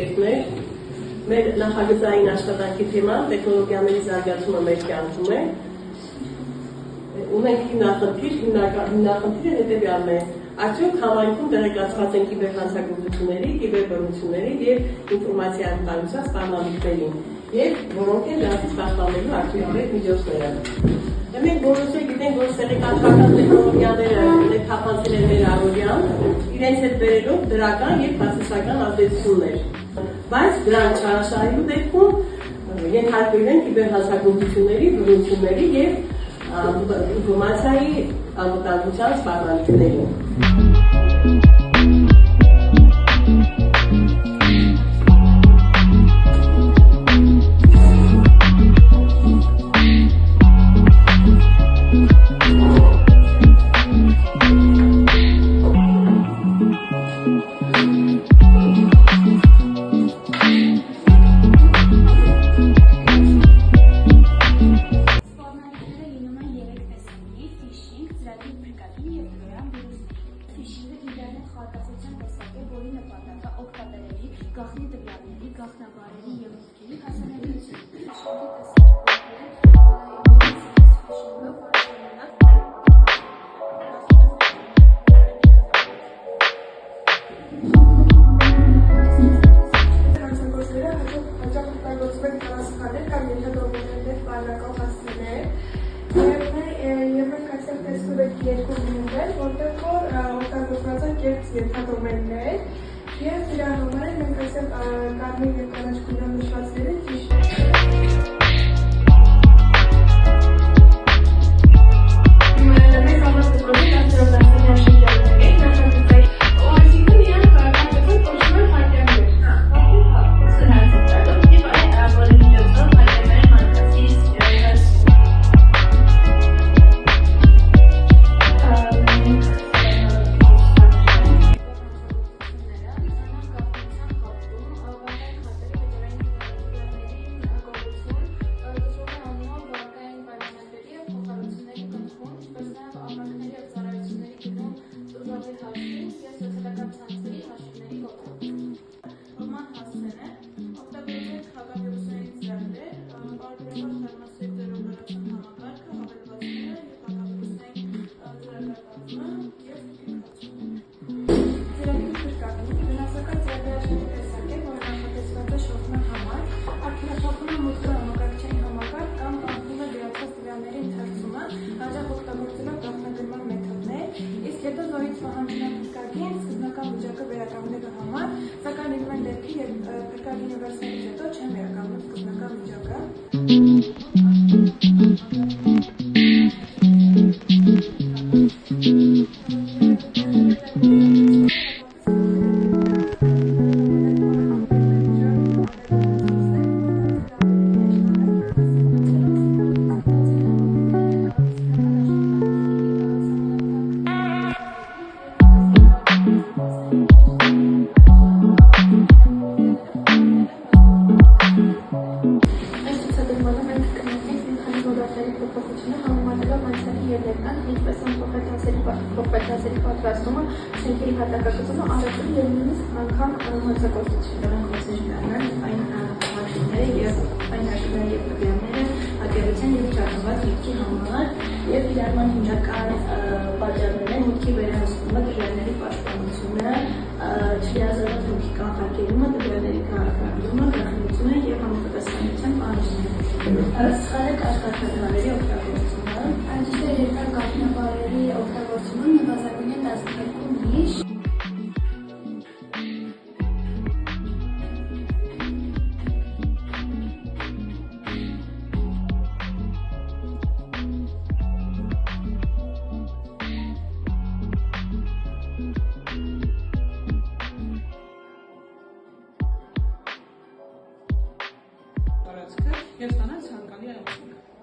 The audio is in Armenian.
գիտելիքներ, մեր նախագծային աշխատանքի թեման տեխնոլոգիաների զարգացումը մեր կյանքում է։ Ունենք հիմնախնդիրը հետևյալն է. արդյոք համայնքում տեղեկացված են կիբերհանցագործությունների, կիբերբռնությունների և ինֆորմացիայի անվտանգության սպառնալիքներին, և որոնք են դրանցից պաշտպանելու արդյունավետ միջոցները։ Մենք բոլորս գիտենք, որ տեղեկատվական տեխնոլոգիաները թափանցել են մեր առօրյան, իրենց հետ բերելով դրական և բացասական ազդեցություններ, բայց դրանք չարաշահելու դեպքում ենթարկվել են կիբերհանցագործությունների, բռնությունների և ինֆորմացիայի անվտանգության սպառնալիքներին։ Գաղտնի տվյալների, գաղտնաբարերի և մուտքերի հասանելիություն։ Հանցագործները հաճախ օգտագործում են տարածքներ կամ ենթադրողություններ պարունակող հասցեներ, և մենք այստեղ տեսնում ենք երկու նյութեր, որտեղ որ օգտագործված են կեղծ ենթադրումներ, և դրա համար մենք այստեղ կարմիր և կանաչ գույնով նշվածները ճիշտ են։ Մենք համար դպրոցի 10-րդ դասարանի աշակերտների նախագծային օրենսգիրը միայն կարգավորել կոչվում է հարկերներ։ Սկզբնական վիճակը վերականգնելու համար, սակայն լինում են դեպքի, երբ փրկագին վերցնելուց հետո չեն վերականգնում սկզբնական վիճակը։ Փոխվեցածերի պատրաստումը, շենքերի հատակագծումը, առևտուրը և նույնիսկ անգամ հանցագործությունները, այն համակարգները և այն հաշվները և տվյալները ակերության և ճարտարված մուտքի համար և կիրառման հիմնական պատճառներն են մուտքի վերահսկումը, տվյալների պաշտպանությունը, չլիազորված մուտքի կանխարգելումը, տվյալների կարգավորումը, գաղտնիությունը և համապատասխանության պահանջները։ Սխալ է կարգավորումների օգտագործումը, այնպես երկար գաղտնաբարերի օգտագործումը նվազագույն է 12 միշ։ Տարածքը և ստանալ ցանկալի արդյունք։